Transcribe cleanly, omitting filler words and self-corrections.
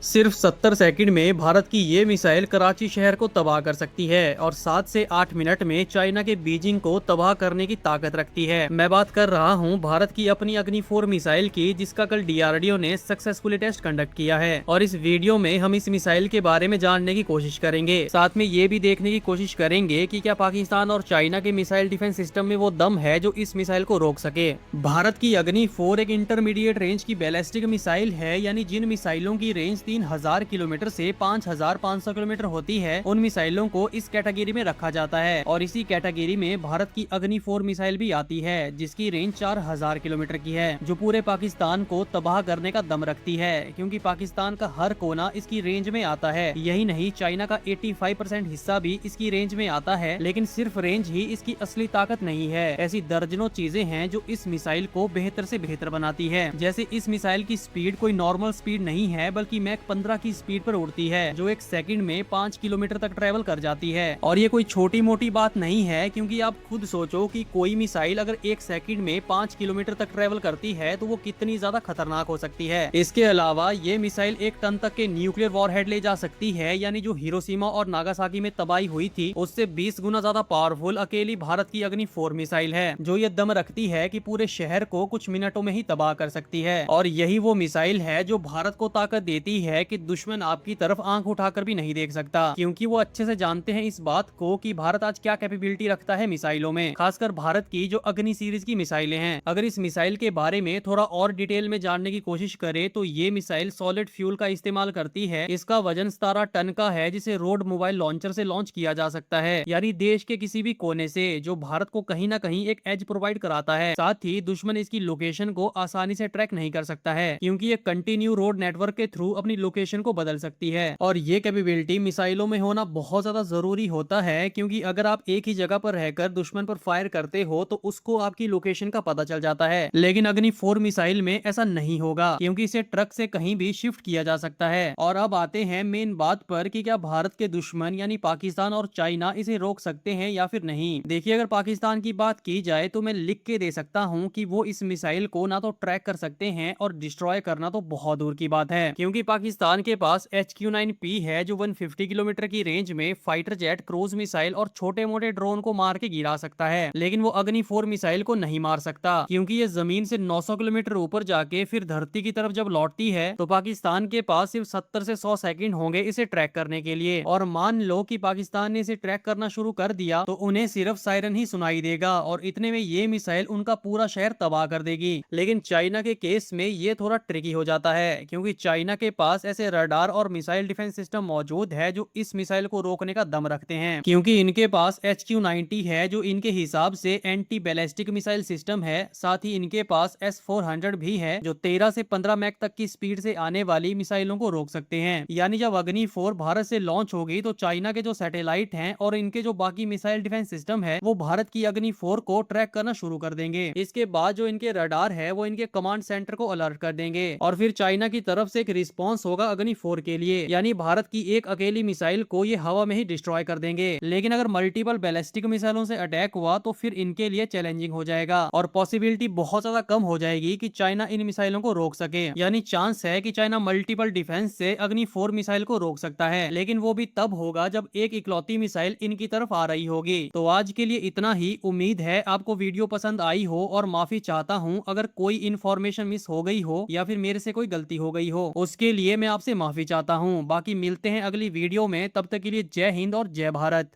सिर्फ 70 सेकंड में भारत की ये मिसाइल कराची शहर को तबाह कर सकती है और 7 से 8 मिनट में चाइना के बीजिंग को तबाह करने की ताकत रखती है। मैं बात कर रहा हूँ भारत की अपनी अग्नि 4 मिसाइल की, जिसका कल डीआरडीओ ने सक्सेसफुली टेस्ट कंडक्ट किया है। और इस वीडियो में हम इस मिसाइल के बारे में जानने की कोशिश करेंगे, साथ में ये भी देखने की कोशिश करेंगे कि क्या पाकिस्तान और चाइना के मिसाइल डिफेंस सिस्टम में वो दम है जो इस मिसाइल को रोक सके। भारत की अग्नि 4 एक इंटरमीडिएट रेंज की बैलिस्टिक मिसाइल है, यानी जिन मिसाइलों की रेंज 3000 किलोमीटर से 5500 किलोमीटर होती है, उन मिसाइलों को इस कैटेगरी में रखा जाता है। और इसी कैटेगरी में भारत की अग्नि 4 मिसाइल भी आती है, जिसकी रेंज 4000 किलोमीटर की है, जो पूरे पाकिस्तान को तबाह करने का दम रखती है, क्योंकि पाकिस्तान का हर कोना इसकी रेंज में आता है। यही नहीं, चाइना का 85% हिस्सा भी इसकी रेंज में आता है। लेकिन सिर्फ रेंज ही इसकी असली ताकत नहीं है, ऐसी दर्जनों चीजें हैं जो इस मिसाइल को बेहतर से बेहतर बनाती है। जैसे इस मिसाइल की स्पीड कोई नॉर्मल स्पीड नहीं है, बल्कि मैक 15 की स्पीड पर उड़ती है, जो एक सेकंड में 5 किलोमीटर तक ट्रेवल कर जाती है। और ये कोई छोटी मोटी बात नहीं है, क्योंकि आप खुद सोचो कि कोई मिसाइल अगर एक सेकंड में 5 किलोमीटर तक ट्रेवल करती है तो वो कितनी ज्यादा खतरनाक हो सकती है। इसके अलावा ये मिसाइल 1 टन तक के न्यूक्लियर वॉरहेड ले जा सकती है, यानी जो हिरोशिमा और नागासाकी में तबाही हुई थी उससे 20 गुना ज्यादा पावरफुल अकेली भारत की अग्नि 4 मिसाइल है, जो ये दम रखती है कि पूरे शहर को कुछ मिनटों में ही तबाह कर सकती है। और यही वो मिसाइल है जो भारत को ताकत देती है कि दुश्मन आपकी तरफ आंख उठाकर भी नहीं देख सकता, क्योंकि वो अच्छे से जानते हैं इस बात को कि भारत आज क्या कैपेबिलिटी रखता है मिसाइलों में, खासकर भारत की जो अग्नि सीरीज की मिसाइलें हैं। अगर इस मिसाइल के बारे में थोड़ा और डिटेल में जानने की कोशिश करें तो ये मिसाइल सॉलिड फ्यूल का इस्तेमाल करती है। इसका वजन 17 टन का है, जिसे रोड मोबाइल लॉन्चर से लॉन्च किया जा सकता है, यानी देश के किसी भी कोने से, जो भारत को कहीं ना कहीं एक एज प्रोवाइड कराता है। साथ ही दुश्मन इसकी लोकेशन को आसानी से ट्रैक नहीं कर सकता है, क्योंकि ये कंटिन्यू रोड नेटवर्क के थ्रू अपनी लोकेशन को बदल सकती है। और ये कैपेबिलिटी मिसाइलों में होना बहुत ज्यादा जरूरी होता है, क्योंकि अगर आप एक ही जगह पर रहकर दुश्मन पर फायर करते हो तो उसको आपकी लोकेशन का पता चल जाता है। लेकिन अग्नि 4 मिसाइल में ऐसा नहीं होगा, क्योंकि इसे ट्रक से कहीं भी शिफ्ट किया जा सकता है। और अब आते हैं मेन बात पर कि क्या भारत के दुश्मन यानी पाकिस्तान और चाइना इसे रोक सकते हैं या फिर नहीं। देखिए, अगर पाकिस्तान की बात की जाए तो मैं लिख के दे सकता हूं कि वो इस मिसाइल को ना तो ट्रैक कर सकते हैं, और डिस्ट्रॉय करना तो बहुत दूर की बात है, क्योंकि पाकिस्तान के पास HQ-9P है, जो 150 किलोमीटर की रेंज में फाइटर जेट, क्रूज मिसाइल और छोटे मोटे ड्रोन को मार के गिरा सकता है। लेकिन वो अग्नि 4 मिसाइल को नहीं मार सकता, क्योंकि ये जमीन से 900 किलोमीटर ऊपर जाके फिर धरती की तरफ जब लौटती है तो पाकिस्तान के पास सिर्फ 70 से 100 सेकंड होंगे इसे ट्रैक करने के लिए। और मान लो कि पाकिस्तान ने इसे ट्रैक करना शुरू कर दिया तो उन्हें सिर्फ सायरन ही सुनाई देगा, और इतने में ये मिसाइल उनका पूरा शहर तबाह कर देगी। लेकिन चाइना के केस में ये थोड़ा ट्रिकी हो जाता है, क्योंकि चाइना के पास ऐसे रडार और मिसाइल डिफेंस सिस्टम मौजूद है जो इस मिसाइल को रोकने का दम रखते हैं, क्योंकि इनके पास HQ-90 है, जो इनके हिसाब से एंटी बैलिस्टिक मिसाइल सिस्टम है। साथ ही इनके पास S-400 भी है, जो 13 से 15 मैक तक की स्पीड से आने वाली मिसाइलों को रोक सकते हैं। यानी जब अग्नि 4 भारत से लॉन्च होगी तो चाइना के जो सैटेलाइट हैं और इनके जो बाकी मिसाइल डिफेंस सिस्टम है वो भारत की अग्नि 4 को ट्रैक करना शुरू कर देंगे। इसके बाद जो इनके रडार है वो इनके कमांड सेंटर को अलर्ट कर देंगे, और फिर चाइना की तरफ से एक रिस्पॉन्स होगा अग्नि 4 के लिए, यानी भारत की एक अकेली मिसाइल को ये हवा में ही डिस्ट्रॉय कर देंगे। लेकिन अगर मल्टीपल बैलिस्टिक मिसाइलों से अटैक हुआ तो फिर इनके लिए चैलेंजिंग हो जाएगा, और पॉसिबिलिटी बहुत ज्यादा कम हो जाएगी कि चाइना इन मिसाइलों को रोक सके। यानी चांस है कि चाइना मल्टीपल डिफेंस से अग्नि 4 मिसाइल को रोक सकता है, लेकिन वो भी तब होगा जब एक इकलौती मिसाइल इनकी तरफ आ रही होगी। तो आज के लिए इतना ही। उम्मीद है आपको वीडियो पसंद आई हो, और माफी चाहता हूँ अगर कोई इन्फॉर्मेशन मिस हो गई हो या फिर मेरे से कोई गलती हो गई हो, उसके लिए मैं आपसे माफी चाहता हूँ। बाकी मिलते हैं अगली वीडियो में, तब तक के लिए जय हिंद और जय भारत।